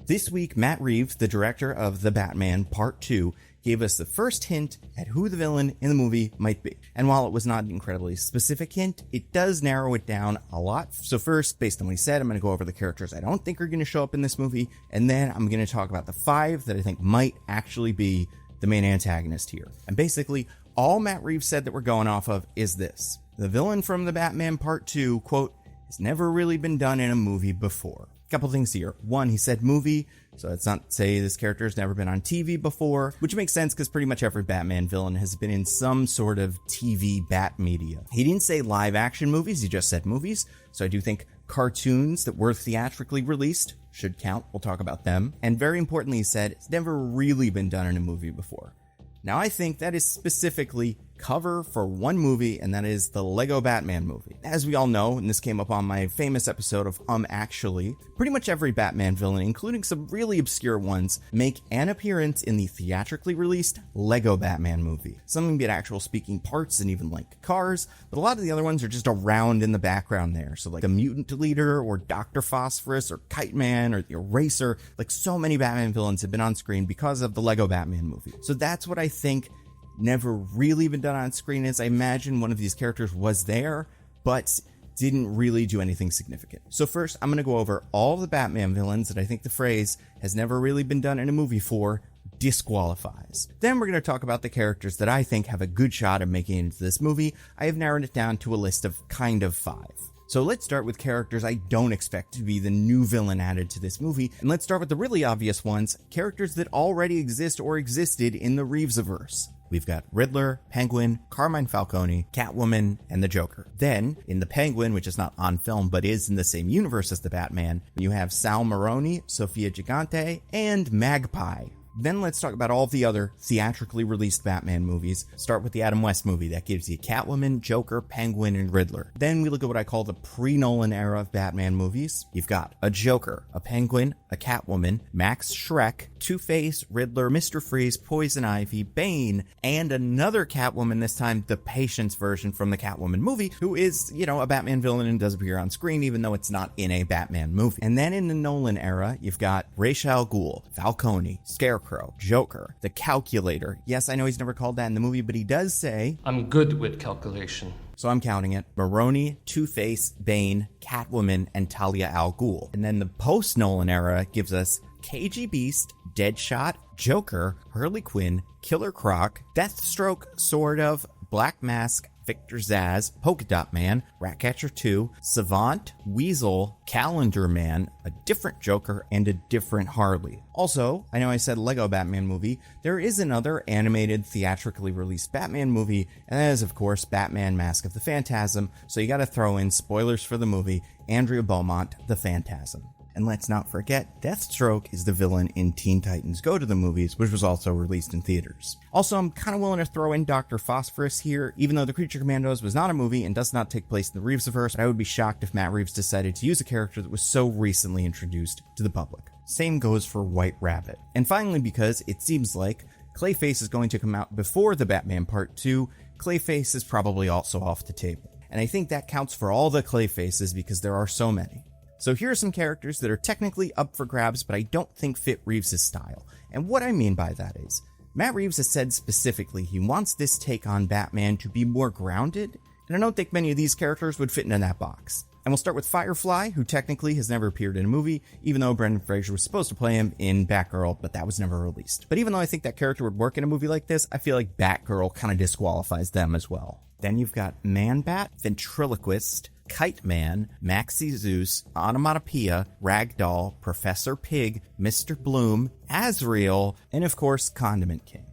This week, Matt Reeves, the director of The Batman Part 2, gave us the first hint at who the villain in the movie might be. And while it was not an incredibly specific hint, it does narrow it down a lot. So first, based on what he said, I'm going to go over the characters I don't think are going to show up in this movie, and then I'm going to talk about the 5 that I think might actually be the main antagonist here. And basically, all Matt Reeves said that we're going off of is this. The villain from The Batman Part 2, quote, has never really been done in a movie before. Couple things here. One, he said movie, so it's not say this character has never been on TV before, which makes sense because pretty much every Batman villain has been in some sort of TV bat media. He didn't say live action movies, he just said movies, so I do think cartoons that were theatrically released should count. We'll talk about them. And very importantly, he said it's never really been done in a movie before. Now I think that is specifically cover for one movie, and that is the Lego Batman movie. As we all know, and this came up on my famous episode of Actually, pretty much every Batman villain, including some really obscure ones, make an appearance in the theatrically released Lego Batman movie. Some of them get actual speaking parts and even like cars, but a lot of the other ones are just around in the background there. So like the Mutant Leader or Dr. Phosphorus or Kite Man or the Eraser, like so many Batman villains have been on screen because of the Lego Batman movie. So that's what I think never really been done on screen is. I imagine one of these characters was there, but didn't really do anything significant. So first, I'm going to go over all the Batman villains that I think the phrase has never really been done in a movie for disqualifies. Then we're going to talk about the characters that I think have a good shot of making it into this movie. I have narrowed it down to a list of kind of 5. So let's start with characters I don't expect to be the new villain added to this movie, and let's start with the really obvious ones, characters that already exist or existed in the Reeves-averse. We've got Riddler, Penguin, Carmine Falcone, Catwoman, and the Joker. Then, in the Penguin, which is not on film but is in the same universe as the Batman, you have Sal Maroni, Sofia Gigante, and Magpie. Then let's talk about all the other theatrically released Batman movies. Start with the Adam West movie. That gives you Catwoman, Joker, Penguin, and Riddler. Then we look at what I call the pre-Nolan era of Batman movies. You've got a Joker, a Penguin, a Catwoman, Max Schreck, Two-Face, Riddler, Mr. Freeze, Poison Ivy, Bane, and another Catwoman, this time the Patience version from the Catwoman movie, who is, a Batman villain and does appear on screen even though it's not in a Batman movie. And then in the Nolan era, you've got Ra's al Ghul, Falcone, Scarecrow, Joker, the Calculator. Yes, I know he's never called that in the movie, but he does say, I'm good with calculation. So I'm counting it. Maroni, Two-Face, Bane, Catwoman, and Talia al Ghul. And then the post-Nolan era gives us KG Beast, Deadshot, Joker, Harley Quinn, Killer Croc, Deathstroke, sort of, Black Mask, Victor Zsasz, Polka Dot Man, Ratcatcher 2, Savant, Weasel, Calendar Man, a different Joker, and a different Harley. Also, I know I said Lego Batman movie, there is another animated theatrically released Batman movie, and that is of course Batman Mask of the Phantasm, so you gotta throw in spoilers for the movie, Andrea Beaumont, the Phantasm. And let's not forget, Deathstroke is the villain in Teen Titans Go to the Movies, which was also released in theaters. Also, I'm kind of willing to throw in Dr. Phosphorus here, even though The Creature Commandos was not a movie and does not take place in the Reeves-averse, but I would be shocked if Matt Reeves decided to use a character that was so recently introduced to the public. Same goes for White Rabbit. And finally, because it seems like Clayface is going to come out before The Batman Part 2, Clayface is probably also off the table. And I think that counts for all the Clayfaces because there are so many. So here are some characters that are technically up for grabs, but I don't think fit Reeves' style. And what I mean by that is, Matt Reeves has said specifically he wants this take on Batman to be more grounded, and I don't think many of these characters would fit into that box. And we'll start with Firefly, who technically has never appeared in a movie, even though Brendan Fraser was supposed to play him in Batgirl, but that was never released. But even though I think that character would work in a movie like this, I feel like Batgirl kind of disqualifies them as well. Then you've got Man-Bat, Ventriloquist, Kite Man, Maxie Zeus, Onomatopoeia, Ragdoll, Professor Pig, Mr. Bloom, Azrael, and of course Condiment King.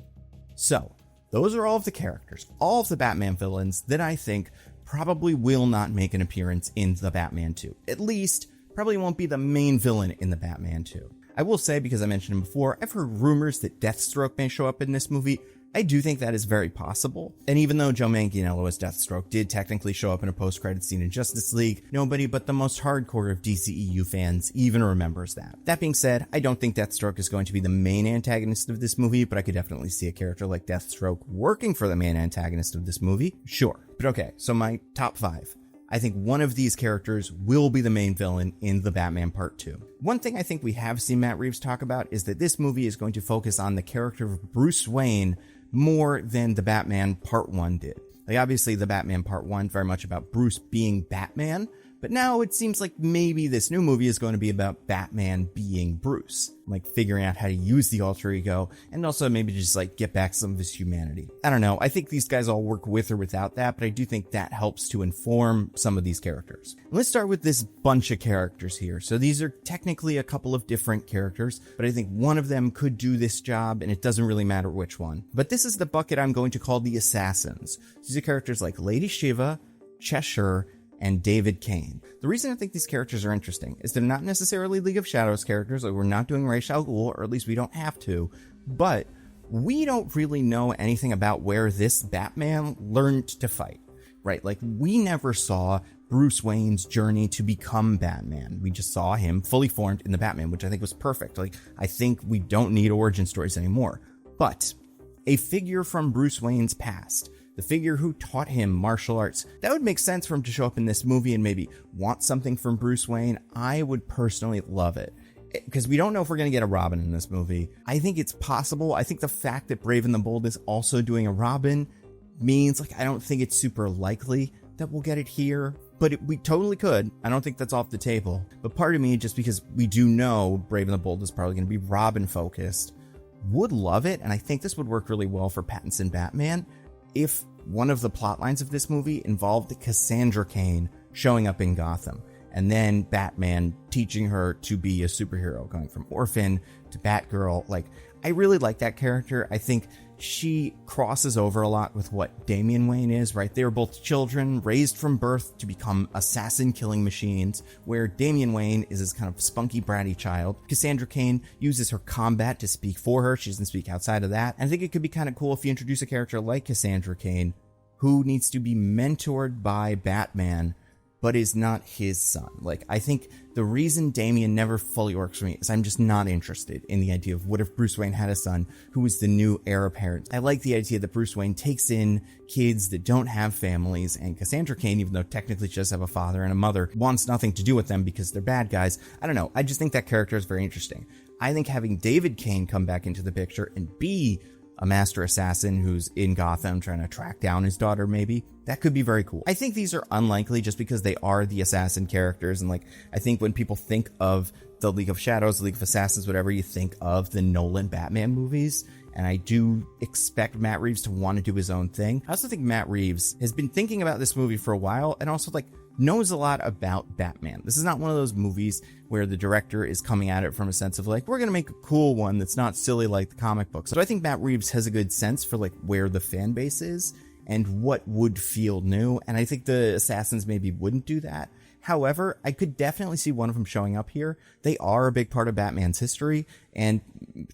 So, those are all of the characters, all of the Batman villains that I think probably will not make an appearance in the Batman 2. At least, probably won't be the main villain in the Batman 2. I will say, because I mentioned him before, I've heard rumors that Deathstroke may show up in this movie. I do think that is very possible. And even though Joe Manganiello as Deathstroke did technically show up in a post-credit scene in Justice League, nobody but the most hardcore of DCEU fans even remembers that. That being said, I don't think Deathstroke is going to be the main antagonist of this movie, but I could definitely see a character like Deathstroke working for the main antagonist of this movie. Sure. But okay, so my top 5. I think one of these characters will be the main villain in The Batman Part 2. One thing I think we have seen Matt Reeves talk about is that this movie is going to focus on the character of Bruce Wayne more than The Batman Part 1 did. Like, obviously, The Batman Part 1 very much about Bruce being Batman, but now it seems like maybe this new movie is going to be about Batman being Bruce, like figuring out how to use the alter ego and also maybe just like get back some of his humanity. I don't know. I think these guys all work with or without that, but I do think that helps to inform some of these characters. Let's start with this bunch of characters here. So these are technically a couple of different characters, but I think one of them could do this job and it doesn't really matter which one. But this is the bucket I'm going to call the Assassins. These are characters like Lady Shiva, Cheshire, and David Kane. The reason I think these characters are interesting is they're not necessarily League of Shadows characters, like we're not doing Ra's al Ghul, or at least we don't have to, but we don't really know anything about where this Batman learned to fight, right? Like, we never saw Bruce Wayne's journey to become Batman. We just saw him fully formed in the Batman, which I think was perfect. Like, I think we don't need origin stories anymore. But a figure from Bruce Wayne's past, the figure who taught him martial arts, that would make sense for him to show up in this movie and maybe want something from Bruce Wayne. I would personally love it. Because we don't know if we're going to get a Robin in this movie. I think it's possible. I think the fact that Brave and the Bold is also doing a Robin means, like, I don't think it's super likely that we'll get it here. But we totally could. I don't think that's off the table. But part of me, just because we do know Brave and the Bold is probably going to be Robin focused, would love it. And I think this would work really well for Pattinson Batman if one of the plot lines of this movie involved Cassandra Cain showing up in Gotham, and then Batman teaching her to be a superhero, going from orphan to Batgirl. Like, I really like that character. I think she crosses over a lot with what Damian Wayne is, right? They were both children raised from birth to become assassin killing machines, where Damian Wayne is this kind of spunky, bratty child. Cassandra Cain uses her combat to speak for her. She doesn't speak outside of that. And I think it could be kind of cool if you introduce a character like Cassandra Cain, who needs to be mentored by Batman, but is not his son. Like, I think the reason Damian never fully works for me is I'm just not interested in the idea of what if Bruce Wayne had a son who was the new heir apparent. I like the idea that Bruce Wayne takes in kids that don't have families, and Cassandra Cain, even though technically she does have a father and a mother, wants nothing to do with them because they're bad guys. I don't know. I just think that character is very interesting. I think having David Kane come back into the picture and be a master assassin who's in Gotham trying to track down his daughter, maybe, that could be very cool. I think these are unlikely just because they are the assassin characters, and like, I think when people think of the League of Shadows, the League of Assassins, whatever, you think of the Nolan Batman movies, and I do expect Matt Reeves to want to do his own thing. I also think Matt Reeves has been thinking about this movie for a while, and also like knows a lot about Batman. This is not one of those movies where the director is coming at it from a sense of like, we're going to make a cool one that's not silly like the comic books. So I think Matt Reeves has a good sense for like where the fan base is and what would feel new. And I think the Assassins maybe wouldn't do that. However, I could definitely see one of them showing up here. They are a big part of Batman's history, and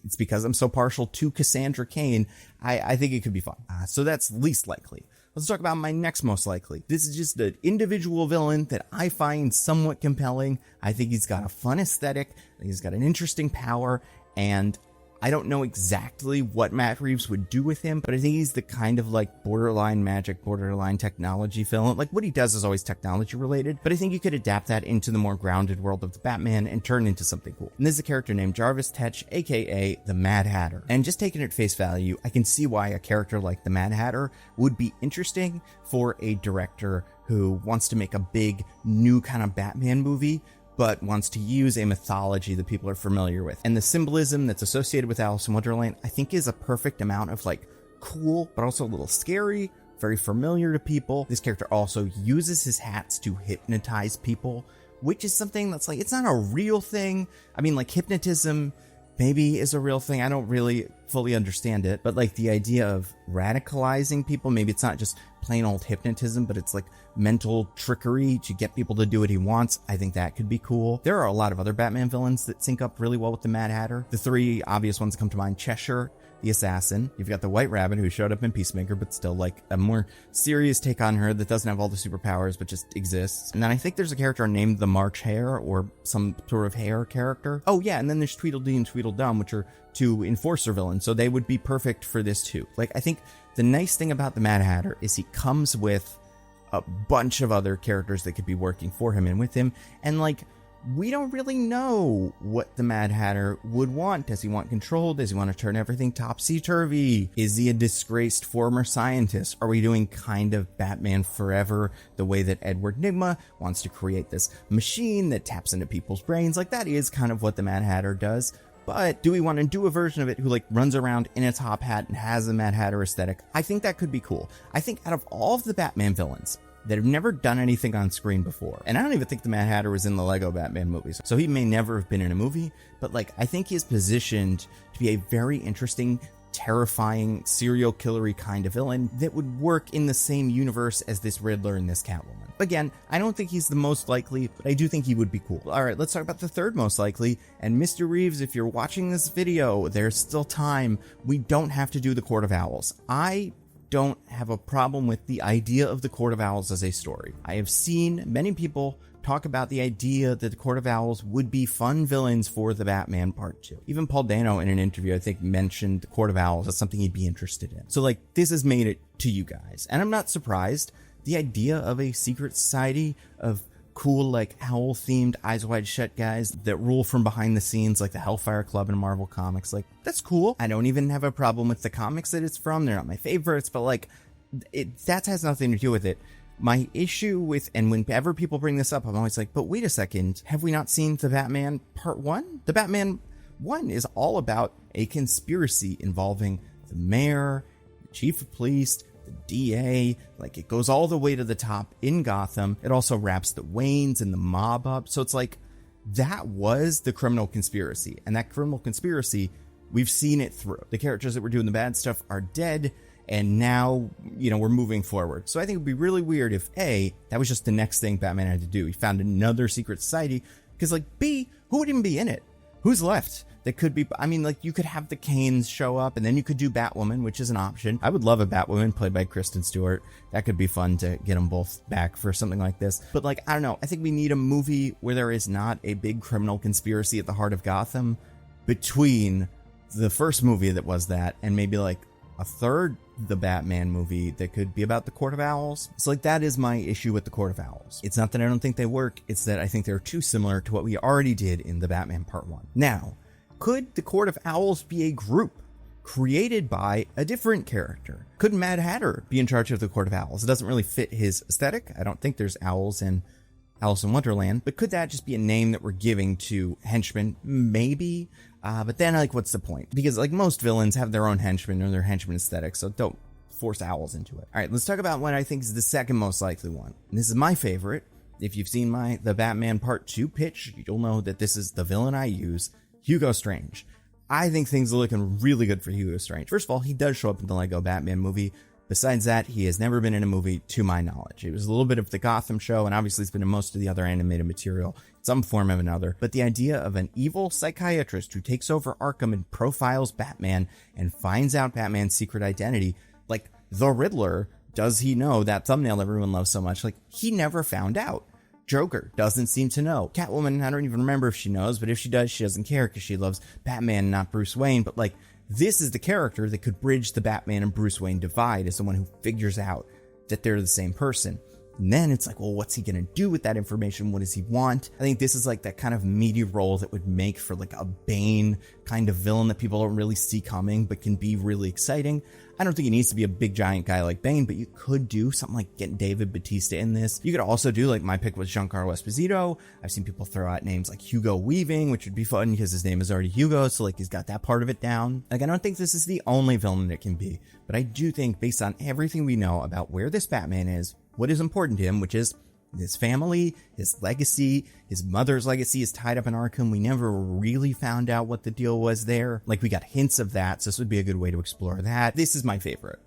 it's because I'm so partial to Cassandra Cain. I think it could be fun. So that's least likely. Let's talk about my next most likely. This is just an individual villain that I find somewhat compelling. I think he's got a fun aesthetic, he's got an interesting power, and I don't know exactly what Matt Reeves would do with him, but I think he's the kind of like borderline magic, borderline technology villain. Like, what he does is always technology related, but I think you could adapt that into the more grounded world of the Batman and turn into something cool. And this is a character named Jarvis Tetch, aka the Mad Hatter. And just taking it at face value, I can see why a character like the Mad Hatter would be interesting for a director who wants to make a big new kind of Batman movie, but wants to use a mythology that people are familiar with. And the symbolism that's associated with Alice in Wonderland, I think, is a perfect amount of like cool, but also a little scary, very familiar to people. This character also uses his hats to hypnotize people, which is something that's like, it's not a real thing. I mean, like, hypnotism maybe is a real thing. I don't really fully understand it, but like the idea of radicalizing people, maybe it's not just plain old hypnotism, but it's like mental trickery to get people to do what he wants. I think that could be cool. There are a lot of other Batman villains that sync up really well with the Mad Hatter. The three obvious ones that come to mind: Cheshire, the assassin. You've got the White Rabbit, who showed up in Peacemaker, but still like a more serious take on her that doesn't have all the superpowers, but just exists. And then I think there's a character named the March Hare, or some sort of hare character. Oh yeah, and then there's Tweedledee and Tweedledum, which are two enforcer villains, so they would be perfect for this too. Like, I think the nice thing about the Mad Hatter is he comes with a bunch of other characters that could be working for him and with him. And like, we don't really know what the Mad Hatter would want. Does he want control? Does he want to turn everything topsy-turvy? Is he a disgraced former scientist? Are we doing kind of Batman Forever, the way that Edward Nygma wants to create this machine that taps into people's brains? Like, that is kind of what the Mad Hatter does. But do we want to do a version of it who like runs around in a top hat and has a Mad Hatter aesthetic? I think that could be cool. I think out of all of the Batman villains that have never done anything on screen before, and I don't even think the Mad Hatter was in the Lego Batman movies, so he may never have been in a movie, but like, I think he's positioned to be a very interesting, terrifying, serial killery kind of villain that would work in the same universe as this Riddler and this Catwoman. Again, I don't think he's the most likely, but I do think he would be cool. All right, let's talk about the third most likely. And Mr. Reeves, if you're watching this video, there's still time. We don't have to do the Court of Owls. I don't have a problem with the idea of the Court of Owls as a story. I have seen many people talk about the idea that the Court of Owls would be fun villains for the Batman Part 2. Even Paul Dano in an interview, I think, mentioned the Court of Owls as something he'd be interested in. So like, this has made it to you guys. And I'm not surprised. The idea of a secret society of cool, like, owl-themed, Eyes Wide Shut guys that rule from behind the scenes, like the Hellfire Club in Marvel Comics, like, that's cool. I don't even have a problem with the comics that it's from. They're not my favorites, but like, that has nothing to do with it. My issue with, and whenever people bring this up, I'm always like, but wait a second, have we not seen The Batman Part 1? The Batman 1 is all about a conspiracy involving the mayor, the chief of police, the DA, like, it goes all the way to the top in Gotham. It also wraps the Waynes and the mob up. So it's like, that was the criminal conspiracy. And that criminal conspiracy, we've seen it through. The characters that were doing the bad stuff are dead. And now, you know, we're moving forward. So I think it would be really weird if A, that was just the next thing Batman had to do. He found another secret society. Because like, B, who would even be in it? Who's left? That could be, I mean, like, you could have the Canes show up, and then you could do Batwoman, which is an option. I would love a Batwoman played by Kristen Stewart. That could be fun to get them both back for something like this. But like, I don't know. I think we need a movie where there is not a big criminal conspiracy at the heart of Gotham between the first movie that was that and maybe like a third the Batman movie that could be about the Court of Owls. So like, that is my issue with the Court of Owls. It's not that I don't think they work. It's that I think they're too similar to what we already did in the Batman Part 1. Now, could the Court of Owls be a group created by a different character? Could Mad Hatter be in charge of the Court of Owls? It doesn't really fit his aesthetic. I don't think there's owls in Alice in Wonderland, but could that just be a name that we're giving to henchmen? Maybe. But then, like, what's the point? Because like, most villains have their own henchmen or their henchman aesthetic, so don't force owls into it. All right, let's talk about what I think is the second most likely one. And this is my favorite. If you've seen the Batman Part 2 pitch, you'll know that this is the villain I use, Hugo Strange. I think things are looking really good for Hugo Strange. First of all, he does show up in the Lego Batman movie. Besides that, he has never been in a movie to my knowledge. It was a little bit of the Gotham show, and obviously he's been in most of the other animated material, some form of another. But the idea of an evil psychiatrist who takes over Arkham and profiles Batman and finds out Batman's secret identity, like the Riddler, does he know that thumbnail everyone loves so much? Like, he never found out. Joker doesn't seem to know. Catwoman, I don't even remember if she knows, but if she does, she doesn't care because she loves Batman, not Bruce Wayne. But like, this is the character that could bridge the Batman and Bruce Wayne divide, as someone who figures out that they're the same person. And then it's like, well, what's he going to do with that information? What does he want? I think this is like that kind of meaty role that would make for like a Bane kind of villain that people don't really see coming, but can be really exciting. I don't think he needs to be a big giant guy like Bane, but you could do something like getting David Bautista in this. You could also do, like, my pick was Giancarlo Esposito. I've seen people throw out names like Hugo Weaving, which would be fun because his name is already Hugo, so like, he's got that part of it down. Like, I don't think this is the only villain it can be, but I do think, based on everything we know about where this Batman is, what is important to him, which is his family, his legacy, his mother's legacy is tied up in Arkham. We never really found out what the deal was there. Like, we got hints of that, so this would be a good way to explore that. This is my favorite.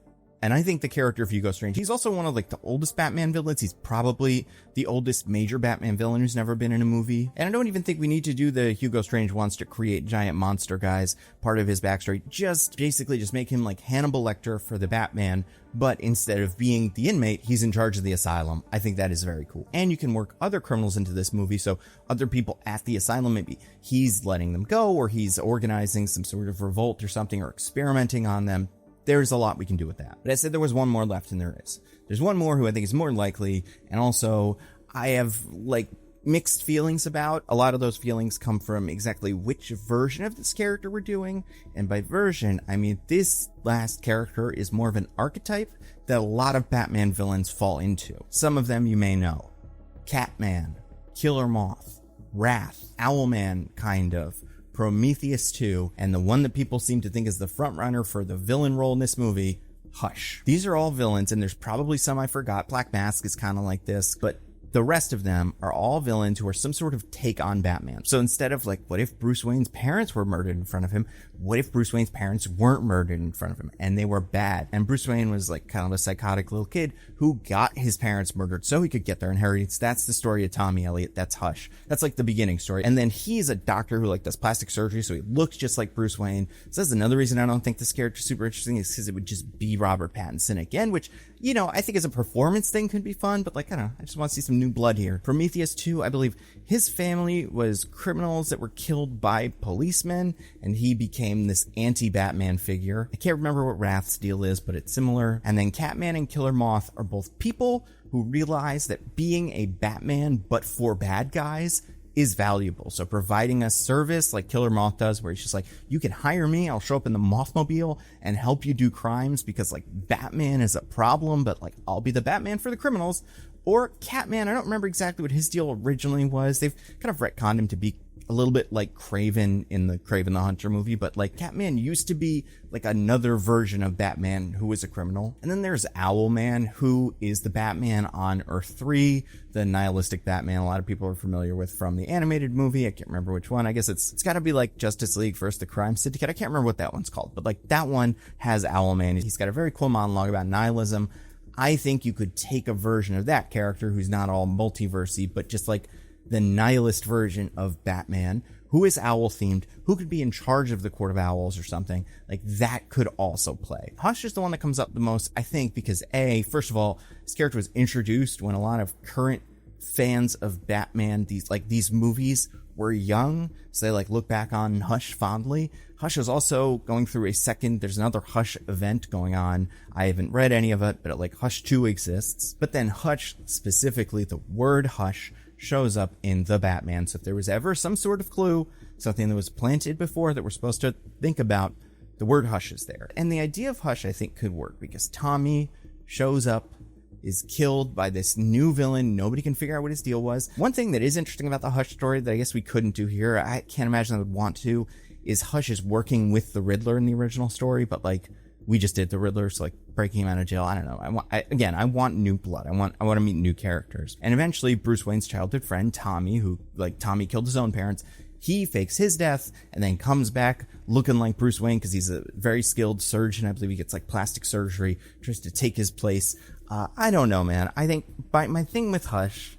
And I think the character of Hugo Strange, he's also one of like the oldest Batman villains. He's probably the oldest major Batman villain who's never been in a movie. And I don't even think we need to do the Hugo Strange wants to create giant monster guys part of his backstory. Just basically just make him like Hannibal Lecter for the Batman, but instead of being the inmate, he's in charge of the asylum. I think that is very cool. And you can work other criminals into this movie, so other people at the asylum, maybe he's letting them go, or he's organizing some sort of revolt or something, or experimenting on them. there's a lot we can do with that. But I said there was one more left, and there is. There's one more who I think is more likely, and also I have like mixed feelings about. A lot of those feelings come from exactly which version of this character we're doing, and by version, I mean this last character is more of an archetype that a lot of Batman villains fall into. Some of them you may know. Catman, Killer Moth, Wrath, Owlman, kind of, Prometheus 2, and the one that people seem to think is the front runner for the villain role in this movie, Hush. These are all villains, and there's probably some I forgot. Black Mask is kind of like this, but the rest of them are all villains who are some sort of take on Batman. So instead of like, what if Bruce Wayne's parents were murdered in front of him? What if Bruce Wayne's parents weren't murdered in front of him and they were bad? And Bruce Wayne was like kind of a psychotic little kid who got his parents murdered so he could get their inheritance. That's the story of Tommy Elliot. That's Hush. That's like the beginning story. And then he's a doctor who like does plastic surgery, so he looks just like Bruce Wayne. So that's another reason I don't think this character's super interesting, is because it would just be Robert Pattinson again, which, you know, I think as a performance thing could be fun, but like, I don't know, I just want to see some new blood here. Prometheus 2, I believe his family was criminals that were killed by policemen, and he became this anti-Batman figure. I can't remember what Wrath's deal is, but it's similar. And then Catman and Killer Moth are both people who realize that being a Batman, but for bad guys, is valuable. So providing a service like Killer Moth does, where he's just like, you can hire me, I'll show up in the Mothmobile and help you do crimes because like Batman is a problem, but like I'll be the Batman for the criminals. Or Catman, I don't remember exactly what his deal originally was. They've kind of retconned him to be a little bit like Kraven in the Kraven the Hunter movie, but like Catman used to be like another version of Batman who was a criminal. And then there's Owlman, who is the Batman on Earth 3, the nihilistic Batman a lot of people are familiar with from the animated movie. I can't remember which one. I guess it's got to be like Justice League versus the Crime Syndicate. I can't remember what that one's called, but like that one has Owlman. He's got a very cool monologue about nihilism. I think you could take a version of that character who's not all multiversy, but just like the nihilist version of Batman, who is owl themed, who could be in charge of the Court of Owls or something, like that could also play. Hush is the one that comes up the most, I think, because first of all, this character was introduced when a lot of current fans of Batman, these movies, were young, so they like look back on Hush fondly. Hush is also going through there's another Hush event going on. I haven't read any of it, but like Hush 2 exists. But then Hush, specifically the word Hush, shows up in The Batman. So if there was ever some sort of clue, something that was planted before that we're supposed to think about, the word Hush is there. And the idea of Hush, I think, could work because Tommy shows up, is killed by this new villain. Nobody can figure out what his deal was. One thing that is interesting about the Hush story that I guess we couldn't do here, I can't imagine I would want to, is Hush is working with the Riddler in the original story, but like we just did the Riddler, so like breaking him out of jail. I don't know. I want new blood. I want to meet new characters. And eventually Bruce Wayne's childhood friend, Tommy, who like Tommy killed his own parents, he fakes his death and then comes back looking like Bruce Wayne because he's a very skilled surgeon. I believe he gets like plastic surgery, tries to take his place. I don't know, man. I think my thing with Hush,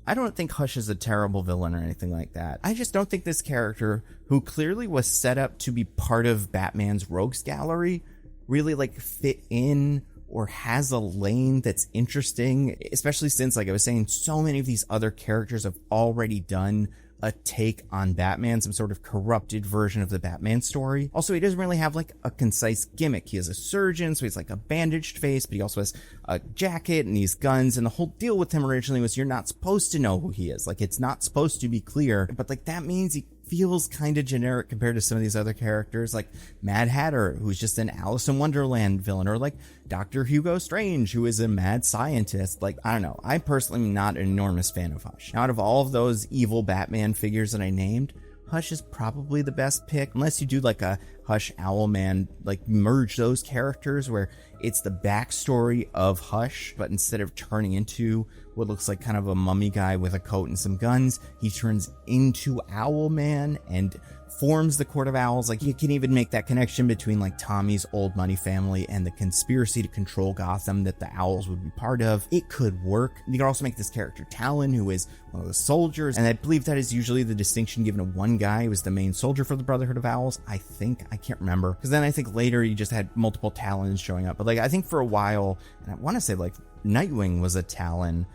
I don't think Hush is a terrible villain or anything like that. I just don't think this character, who clearly was set up to be part of Batman's rogues gallery, really like fit in or has a lane that's interesting, especially since, like I was saying, so many of these other characters have already done a take on Batman, some sort of corrupted version of the Batman story. Also, he doesn't really have like a concise gimmick. He is a surgeon, so he's like a bandaged face, but he also has a jacket and these guns, and the whole deal with him originally was you're not supposed to know who he is. Like, it's not supposed to be clear, but like that means he feels kind of generic compared to some of these other characters like Mad Hatter, who's just an Alice in Wonderland villain, or like Dr. Hugo Strange, who is a mad scientist. Like, I don't know. I personally am not an enormous fan of Hush. Now, out of all of those evil Batman figures that I named, Hush is probably the best pick, unless you do like a Hush Owlman, like merge those characters where it's the backstory of Hush, but instead of turning into what looks like kind of a mummy guy with a coat and some guns, he turns into Owlman and forms the Court of Owls. Like, you can even make that connection between like Tommy's old money family and the conspiracy to control Gotham that the Owls would be part of. It could work. You can also make this character Talon, who is one of the soldiers, and I believe that is usually the distinction given to one guy who was the main soldier for the Brotherhood of Owls. I can't remember, because then I think later you just had multiple Talons showing up. But like, I think for a while, and I want to say like Nightwing was a Talon,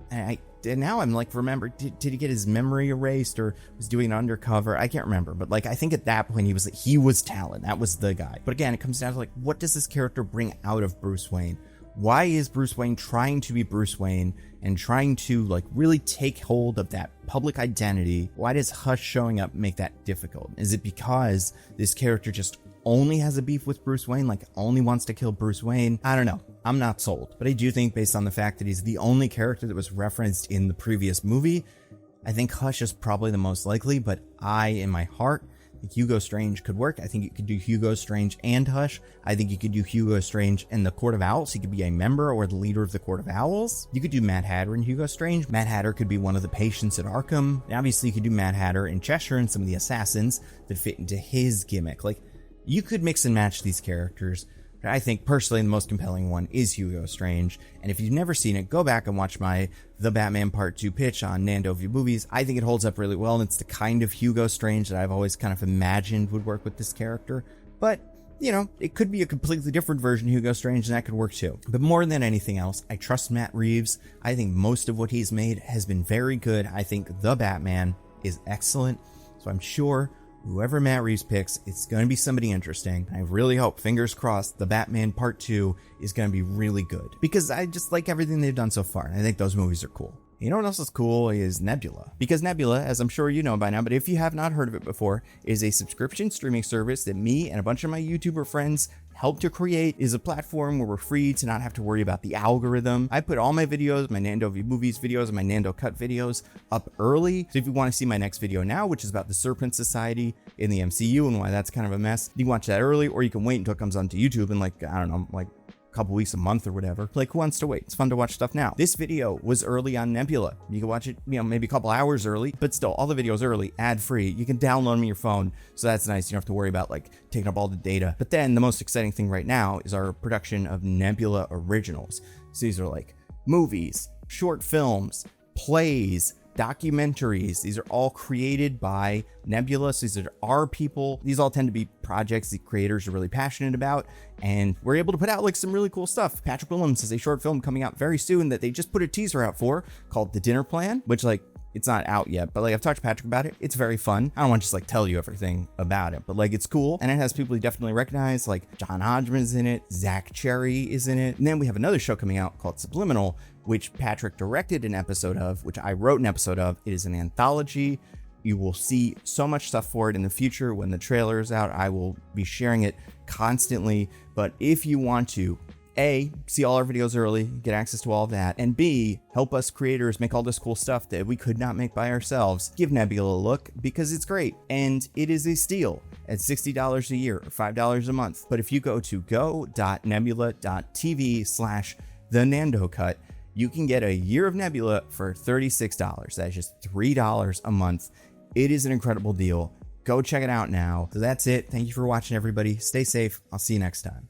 and and now I'm like, remember, did he get his memory erased or was doing undercover? I can't remember, but like, I think at that point he was Talon. That was the guy. But again, it comes down to like, what does this character bring out of Bruce Wayne? Why is Bruce Wayne trying to be Bruce Wayne and trying to like really take hold of that public identity? Why does Hush showing up make that difficult? Is it because this character just only has a beef with Bruce Wayne, like only wants to kill Bruce Wayne? I don't know. I'm not sold. But I do think, based on the fact that he's the only character that was referenced in the previous movie, I think Hush is probably the most likely, but in my heart, think Hugo Strange could work. I think you could do Hugo Strange and Hush. I think you could do Hugo Strange and the Court of Owls. He could be a member or the leader of the Court of Owls. You could do Mad Hatter and Hugo Strange. Mad Hatter could be one of the patients at Arkham. And obviously, you could do Mad Hatter and Cheshire and some of the assassins that fit into his gimmick. Like, you could mix and match these characters. I think personally the most compelling one is Hugo Strange, and if you've never seen it, go back and watch my The Batman Part 2 pitch on Nando View Movies. I think it holds up really well, and it's the kind of Hugo Strange that I've always kind of imagined would work with this character. But, you know, it could be a completely different version of Hugo Strange, and that could work too. But more than anything else, I trust Matt Reeves. I think most of what he's made has been very good. I think The Batman is excellent, so I'm sure whoever Matt Reeves picks, it's going to be somebody interesting. I really hope, fingers crossed, The Batman Part 2 is going to be really good, because I just like everything they've done so far, and I think those movies are cool. You know what else is cool is Nebula. Because Nebula, as I'm sure you know by now, but if you have not heard of it before, is a subscription streaming service that me and a bunch of my YouTuber friends helped to create. Is a platform where we're free to not have to worry about the algorithm. I put all my videos, my Nando View Movies videos, and my Nando Cut videos up early. So if you want to see my next video now, which is about the Serpent Society in the MCU and why that's kind of a mess, you can watch that early, or you can wait until it comes onto YouTube in like, I don't know, like couple weeks, a month or whatever. Like, who wants to wait? It's fun to watch stuff now. This video was early on Nebula. You can watch it, you know, maybe a couple hours early, but still, all the videos early, ad-free. You can download them on your phone, so that's nice. You don't have to worry about like taking up all the data. But then the most exciting thing right now is our production of Nebula Originals. So these are like movies, short films, plays, documentaries. These are all created by Nebula. So these are our people. These all tend to be projects the creators are really passionate about, and we're able to put out like some really cool stuff. Patrick Willems has a short film coming out very soon that they just put a teaser out for called The Dinner Plan, which like, it's not out yet, but like I've talked to Patrick about it. It's very fun. I don't want to just like tell you everything about it, but like it's cool. And it has people you definitely recognize, like John Hodgman's in it, Zach Cherry is in it. And then we have another show coming out called Subliminal, which Patrick directed an episode of, which I wrote an episode of. It is an anthology. You will see so much stuff for it in the future. When the trailer is out, I will be sharing it constantly. But if you want to, A, see all our videos early, get access to all of that, and B, help us creators make all this cool stuff that we could not make by ourselves, give Nebula a look, because it's great, and it is a steal at $60 a year or $5 a month. But if you go to go.nebula.tv/thenandocut, you can get a year of Nebula for $36. That is just $3 a month. It is an incredible deal. Go check it out now. So that's it. Thank you for watching, everybody. Stay safe. I'll see you next time.